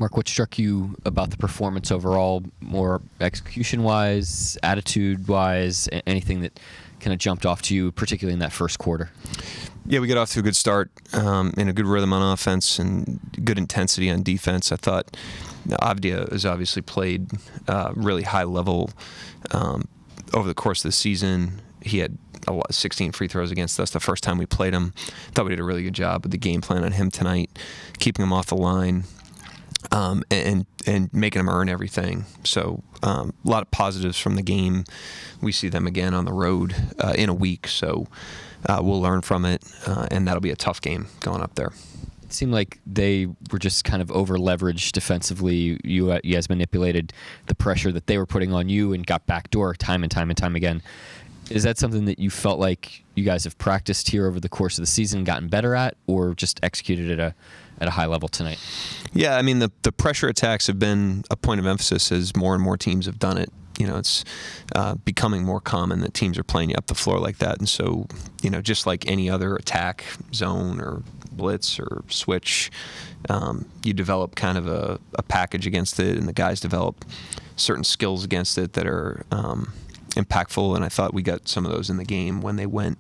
Mark, what struck you about the performance overall, more execution-wise, attitude-wise, anything that kind of jumped off to you, particularly in that first quarter? Yeah, we got off to a good start, and a good rhythm on offense and good intensity on defense. I thought Avdia has obviously played really high level over the course of the season. He had 16 free throws against us the first time we played him. Thought we did a really good job with the game plan on him tonight, keeping him off the line, and making him earn everything. So a lot of positives from the game. We see them again on the road in a week, so we'll learn from it, and that'll be a tough game going up there. It seemed like they were just kind of over-leveraged defensively. You guys manipulated the pressure that they were putting on you and got backdoor time and time and time again. Is that something that you felt like you guys have practiced here over the course of the season, gotten better at, or just executed at a high level tonight? Yeah, I mean, the pressure attacks have been a point of emphasis as more and more teams have done it. You know, it's becoming more common that teams are playing you up the floor like that. And so, you know, just like any other attack, zone or blitz or switch, you develop kind of a package against it, and the guys develop certain skills against it that are impactful. And I thought we got some of those in the game when they went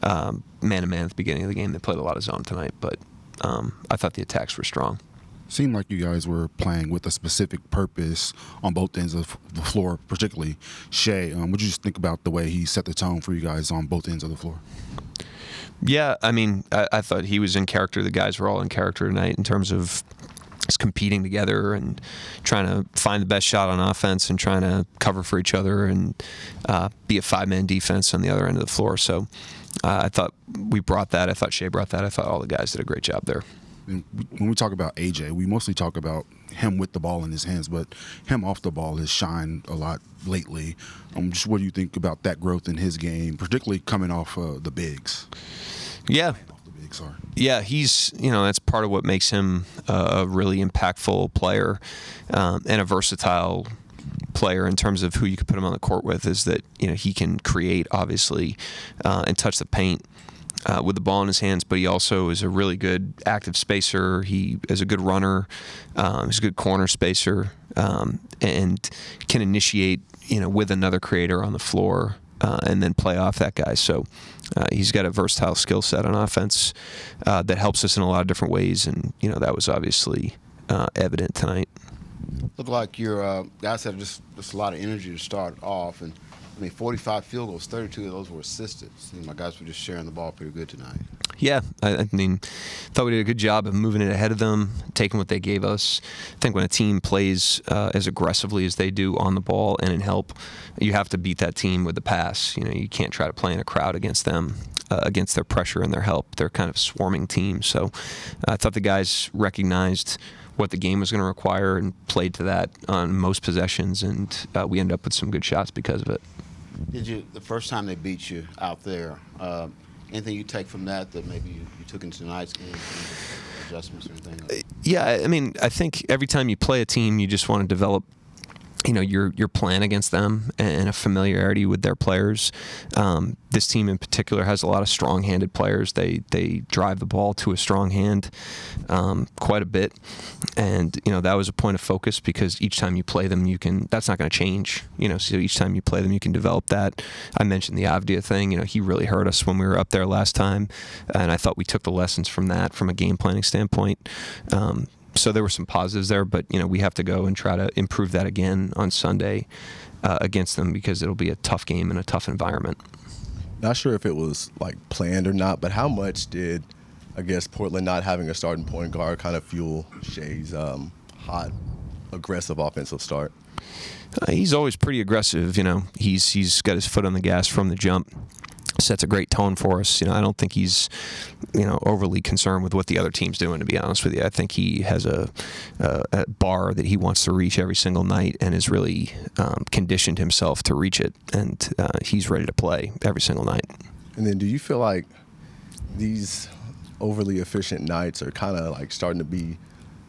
man-to-man at the beginning of the game. They played a lot of zone tonight, but I thought the attacks were strong. Seemed like you guys were playing with a specific purpose on both ends of the floor, particularly Shai. What did you just think about the way he set the tone for you guys on both ends of the floor? Yeah, I mean, I thought he was in character. The guys were all in character tonight in terms of just competing together and trying to find the best shot on offense and trying to cover for each other and be a five-man defense on the other end of the floor. So I thought we brought that. I thought Shai brought that. I thought all the guys did a great job there. And when we talk about AJ, we mostly talk about him with the ball in his hands, but him off the ball has shined a lot lately. Just what do you think about that growth in his game, particularly coming off the bigs? Yeah. Sorry. Yeah, he's, you know, that's part of what makes him a really impactful player and a versatile player in terms of who you could put him on the court with, is that, you know, he can create, obviously, and touch the paint with the ball in his hands, but he also is a really good active spacer. He is a good runner. He's a good corner spacer, and can initiate, you know, with another creator on the floor and then play off that guy. So he's got a versatile skill set on offense that helps us in a lot of different ways, and, you know, that was obviously evident tonight. Look like your guys had just a lot of energy to start off, and I mean, 45 field goals, 32 of those were assisted. My guys were just sharing the ball pretty good tonight. Yeah, I mean, thought we did a good job of moving it ahead of them, taking what they gave us. I think when a team plays as aggressively as they do on the ball and in help, you have to beat that team with the pass. You know, you can't try to play in a crowd against them, against their pressure and their help. They're kind of a swarming team. So I thought the guys recognized what the game was going to require and played to that on most possessions, and we ended up with some good shots because of it. Did you, the first time they beat you out there, anything you take from that maybe you took into tonight's game, adjustments or anything? Yeah, I mean, I think every time you play a team, you just want to develop, you know, your plan against them and a familiarity with their players. This team in particular has a lot of strong-handed players. They drive the ball to a strong hand quite a bit, and, you know, that was a point of focus because each time you play them, that's not going to change. You know, so each time you play them, you can develop that. I mentioned the Avdia thing. You know, he really hurt us when we were up there last time, and I thought we took the lessons from that from a game planning standpoint. So there were some positives there, but, you know, we have to go and try to improve that again on Sunday against them because it'll be a tough game and a tough environment. Not sure if it was like planned or not, but how much did, I guess, Portland not having a starting point guard kind of fuel Shai's hot, aggressive offensive start? He's always pretty aggressive. You know, he's got his foot on the gas from the jump. Sets a great tone for us. You know, I don't think he's, you know, overly concerned with what the other team's doing, to be honest with you. I think he has a bar that he wants to reach every single night and has really conditioned himself to reach it, and he's ready to play every single night. And then do you feel like these overly efficient nights are kind of like starting to be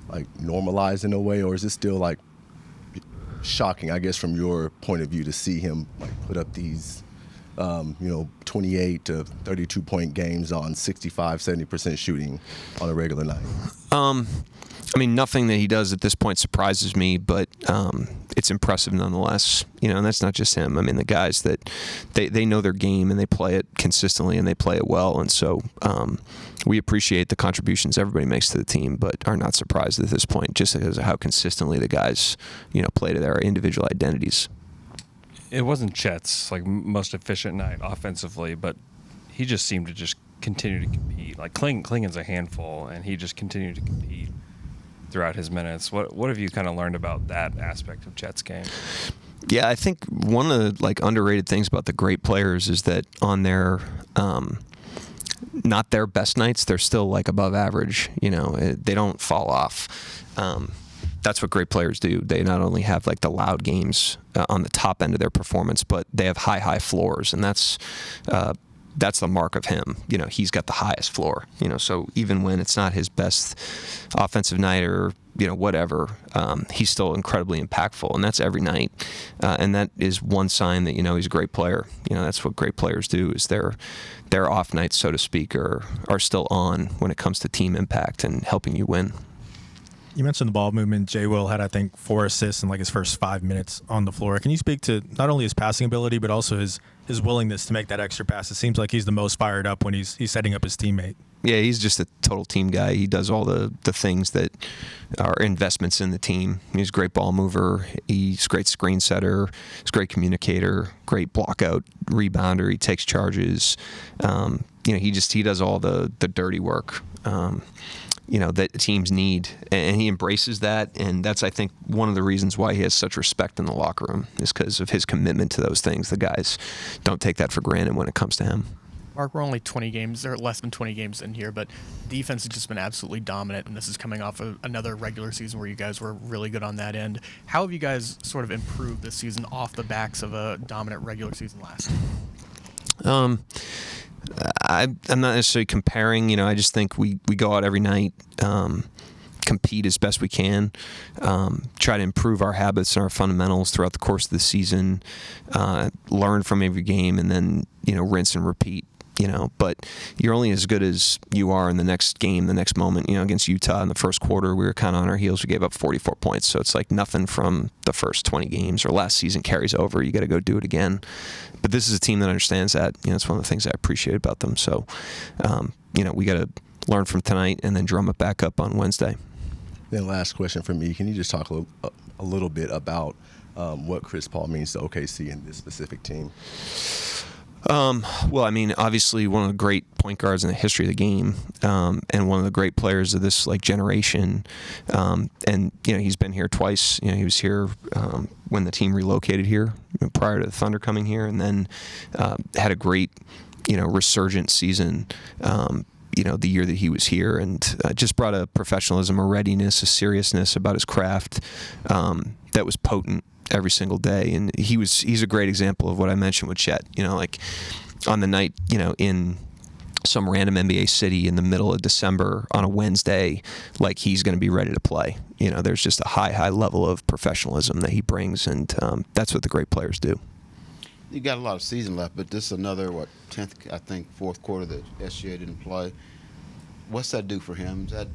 like normalized in a way, or is it still like shocking, I guess, from your point of view to see him like put up these 28 to 32 point games on 65, 70% shooting on a regular night? I mean, nothing that he does at this point surprises me, but it's impressive nonetheless. And that's not just him. I mean, the guys that they know their game and they play it consistently and they play it well, and so we appreciate the contributions everybody makes to the team, but are not surprised at this point just because of how consistently the guys play to their individual identities. It wasn't Chet's most efficient night offensively, but he just seemed to just continue to compete. Like Klingen's a handful, and he just continued to compete throughout his minutes. What have you kind of learned about that aspect of Chet's game? Yeah, I think one of the underrated things about the great players is that on their not their best nights, they're still above average. They don't fall off. That's what great players do. They not only have the loud games on the top end of their performance, but they have high floors, and that's the mark of him. He's got the highest floor. So even when it's not his best offensive night or whatever, he's still incredibly impactful, and that's every night. And that is one sign that he's a great player. That's what great players do, is their off nights, so to speak, are still on when it comes to team impact and helping you win. You mentioned the ball movement. Jay Will had, I think, 4 assists in his first 5 minutes on the floor. Can you speak to not only his passing ability, but also his willingness to make that extra pass? It seems like he's the most fired up when he's setting up his teammate. Yeah, he's just a total team guy. He does all the things that are investments in the team. He's a great ball mover. He's a great screen setter. He's a great communicator, great block out rebounder. He takes charges. He does all the dirty work. That teams need, and he embraces that, and that's, I think, one of the reasons why he has such respect in the locker room, is because of his commitment to those things. The guys don't take that for granted when it comes to him. Mark, we're only 20 games, or less than 20 games in here, but defense has just been absolutely dominant, and this is coming off of another regular season where you guys were really good on that end. How have you guys sort of improved this season off the backs of a dominant regular season last year? I'm not necessarily comparing. I just think we go out every night, compete as best we can, try to improve our habits and our fundamentals throughout the course of the season, learn from every game, and then rinse and repeat. But you're only as good as you are in the next game, the next moment. Against Utah in the first quarter, we were kind of on our heels. We gave up 44 points. So it's nothing from the first 20 games or last season carries over. You got to go do it again. But this is a team that understands that. It's one of the things I appreciate about them. So, we got to learn from tonight and then drum it back up on Wednesday. Then last question for me. Can you just talk a little bit about what Chris Paul means to OKC and this specific team? Well, I mean, obviously one of the great point guards in the history of the game, and one of the great players of this generation. And he's been here twice. He was here when the team relocated here prior to the Thunder coming here, and then had a great resurgent season. The year that he was here, and just brought a professionalism, a readiness, a seriousness about his craft that was potent every single day. And he's a great example of what I mentioned with Chet. On the night, in some random NBA city in the middle of December on a Wednesday, he's going to be ready to play. There's just a high level of professionalism that he brings, and that's what the great players do. You got a lot of season left, but this is another 10th, I think, fourth quarter that SGA didn't play. What's that do for him? Is that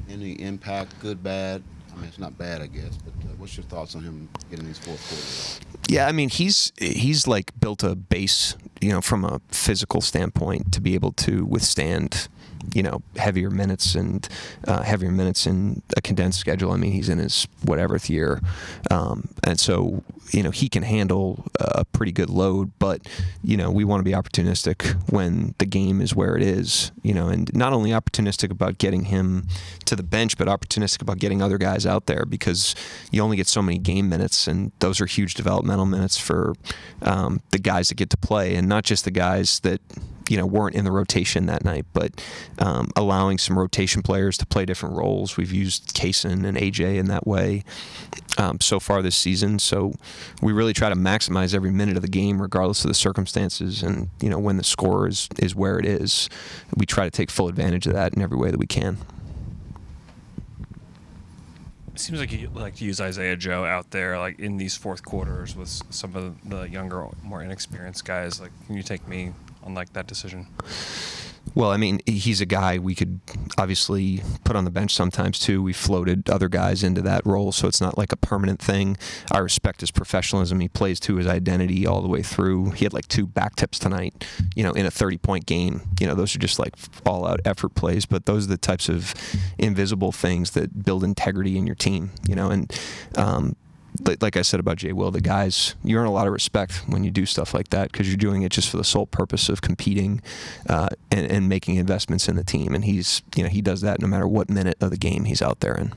any impact, good, bad? I mean, it's not bad, I guess, but what's your thoughts on him getting these fourth quarters? Yeah, I mean, he's built a base, from a physical standpoint to be able to withstand, heavier minutes in a condensed schedule. I mean, he's in his whateverth year, and so he can handle a pretty good load. But we want to be opportunistic when the game is where it is. And not only opportunistic about getting him to the bench, but opportunistic about getting other guys out there, because you only get so many game minutes, and those are huge developmental minutes for the guys that get to play, and not just the guys that weren't in the rotation that night, but allowing some rotation players to play different roles. We've used Kaysen and AJ in that way so far this season. So we really try to maximize every minute of the game, regardless of the circumstances. And when the score is where it is, we try to take full advantage of that in every way that we can. It seems like you like to use Isaiah Joe out there, in these fourth quarters with some of the younger, more inexperienced guys. Can you take me on that decision? Well, I mean, he's a guy we could obviously put on the bench sometimes too. We floated other guys into that role, so it's not like a permanent thing. I respect his professionalism. He plays to his identity all the way through. He had like 2 back tips tonight, in a 30-point game. Those are just like all-out effort plays, but those are the types of invisible things that build integrity in your team, and like I said about Jay Will, the guys, you earn a lot of respect when you do stuff like that because you're doing it just for the sole purpose of competing and making investments in the team. And he does that no matter what minute of the game he's out there in.